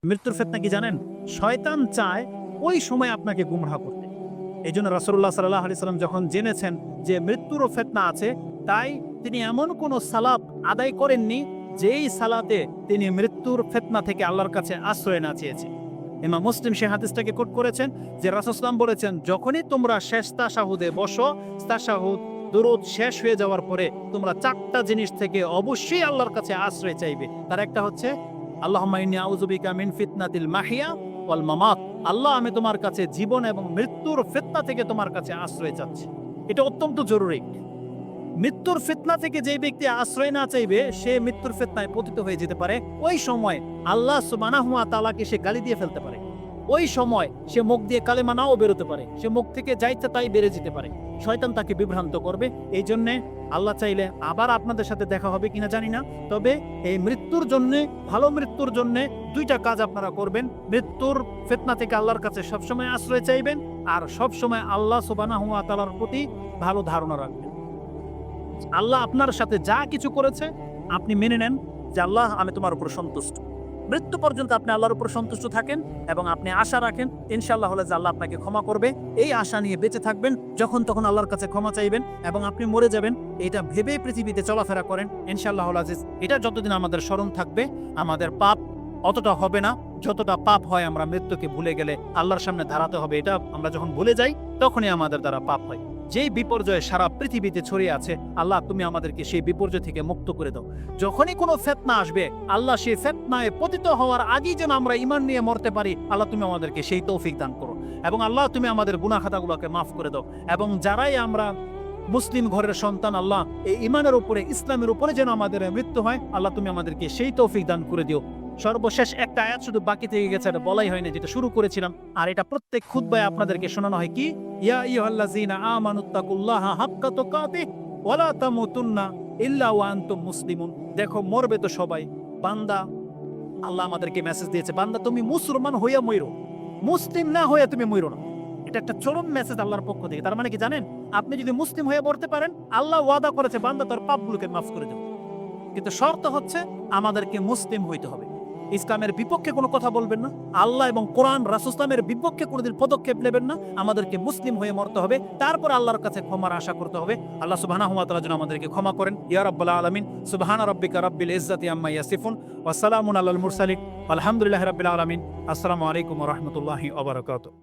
মৃত্যুর ফিতনা কি জানেন? শয়তান চায় ওই সময় আপনাকে গুমরাহ করতে। এই জন্য রাসূলুল্লাহ সাল্লাল্লাহু আলাইহি সাল্লাম যখন জেনেছেন যে মৃত্যুরও ফিতনা আছে, তাই তিনি এমন কোন সালাত আদায় করেননি যেই সালাতে তিনি মৃত্যুর ফিতনা থেকে আল্লাহর কাছে আশ্রয় না চেয়েছেন। ইমাম মুসলিম সেই হাদিসটাকে কোট করেছেন যে রাসূল সাল্লাল্লাহু আলাইহি সাল্লাম বলেছেন, যখনই তোমরা শেষ তাশাহুদে বসো, তাশাহুদ দুরূদ শেষ হয়ে যাওয়ার পরে তোমরা চারটা জিনিস থেকে অবশ্যই আল্লাহর কাছে আশ্রয় চাইবে। তার একটা হচ্ছে আল্লাহুম্মা ইন্নী আউযু বিকা মিন ফিতনাতিল মাহিয়া ওয়াল মামাত। আল্লাহ, আমি তোমার কাছে জীবন এবং মৃত্যুর ফিতনা থেকে তোমার কাছে আশ্রয় চাচ্ছি। এটা অত্যন্ত জরুরি। মৃত্যুর ফিতনা থেকে যে ব্যক্তি আশ্রয় না চাইবে, সে মৃত্যুর ফিতনায় পতিত হয়ে যেতে পারে। ওই সময় আল্লাহ সুবহানাহু ওয়া তাআলাকে সে গালি দিয়ে ফেলতে পারে। ওই সময় সে মুখ দিয়ে কালেমা নাও বেরোতে পারে, সে মুখ থেকে যা ইচ্ছা তাই বেড়ে যেতে পারে। শয়তান তাকে বিভ্রান্ত করবে। এই জন্যে আল্লাহ চাইলে আবার আপনাদের সাথে দেখা হবে কিনা জানি না, তবে এই মৃত্যুর জন্য, ভালো মৃত্যুর জন্য দুইটা কাজ আপনারা করবেন। মৃত্যুর ফিতনা থেকে আল্লাহর কাছে সবসময় আশ্রয় চাইবেন, আর সবসময় আল্লাহ সুবহানাহু ওয়া তাআলার প্রতি ভালো ধারণা রাখবেন। আল্লাহ আপনার সাথে যা কিছু করেছে আপনি মেনে নেন যে আল্লাহ, আমি তোমার উপর সন্তুষ্ট। মৃত্যু পর্যন্ত আপনি আল্লাহর উপর সন্তুষ্ট থাকেন এবং আপনি আশা রাখেন ইনশাআল্লাহ হলে যে আল্লাহ আপনাকে ক্ষমা করবে। এই আশা নিয়ে বেঁচে থাকবেন, যখন তখন আল্লাহর কাছে ক্ষমা চাইবেন এবং আপনি মরে যাবেন এটা ভেবে পৃথিবীতে চলাফেরা করেন ইনশাআল্লাহুল আজিজ। এটা যতদিন আমাদের স্মরণ থাকবে, আমাদের পাপ অতটা হবে না যতটা পাপ হয় আমরা মৃত্যুকে ভুলে গেলে আল্লাহর সামনে দাঁড়াতে হবে। এটা আমরা যখন ভুলে যাই তখনই আমাদের দ্বারা পাপ হয়। যেই বিপর্যয় সারা পৃথিবীতে ছড়িয়ে আছে, আল্লাহ তুমি আমাদেরকে সেই বিপর্যয় থেকে মুক্ত করে দাও। যখনই কোনো ফিতনা আসবে, আল্লাহ সেই ফিতনায় পতিত হওয়ার আগেই যেন আমরা ঈমান নিয়ে মরতে পারি, আল্লাহ তুমি আমাদেরকে সেই তৌফিক দান করো। এবং আল্লাহ তুমি আমাদের গুনাহ খাতাগুলোকে মাফ করে দাও। এবং যারাই আমরা মুসলিম ঘরের সন্তান, আল্লাহ এই ঈমানের উপরে, ইসলামের উপরে যেন আমাদের মৃত্যু হয়, আল্লাহ তুমি আমাদেরকে সেই তৌফিক দান করে দিও। সর্বশেষ একটা আয়াত শুধু বাকি থেকে গেছে, এটা বলাই হয়নি, যেটা শুরু করেছিলাম, আর এটা প্রত্যেক খুতবায় আপনাদেরকে শোনানো হয়। কি? ইয়া আইয়ুহাল্লাযীনা আমানুত্তাকুল্লাহা হাক্কা তুকাতিহি ওয়া লা তামুতুন্না ইল্লা ওয়া আনতুম মুসলিমুন। দেখো, মরবে তো সবাই। বান্দা, আল্লাহ আমাদেরকে মেসেজ দিয়েছে, বান্দা তুমি মুসলমান হইয়া মইরো, মুসলিম না হইয়া তুমি মইরো না। এটা একটা চরম মেসেজ আল্লাহর পক্ষ থেকে। তার মানে কি জানেন? আপনি যদি মুসলিম হয়ে মরতে পারেন, আল্লাহ ওয়াদা করেছে বান্দা তার পাপগুলোকে মাফ করে দেবে। কিন্তু শর্ত হচ্ছে আমাদেরকে মুসলিম হইতে হবে। ইসলামের বিপক্ষে কোনো কথা বলবেন না, আল্লাহ এবং কোরআন রাসূল ইসলামের বিপক্ষে কোনোদিন পদক্ষেপ নেবেন না। আমাদেরকে মুসলিম হয়ে মরতে হবে, তারপর আল্লাহর কাছে ক্ষমার আশা করতে হবে। আল্লাহ সুবহানাহু ওয়া তাআলা যেন আমাদেরকে ক্ষমা করেন। ইয়া রাব্বাল আলামিন। সুবহানা রাব্বিকা রাব্বিল ইজ্জাতি আম্মা ইয়াসিফুন ওয়া সালামুন আলাল মুরসালিন আলহামদুলিল্লাহি রাব্বিল আলামিন। আসসালামু আলাইকুম ওয়া রাহমাতুল্লাহি ওয়া বারাকাতুহু।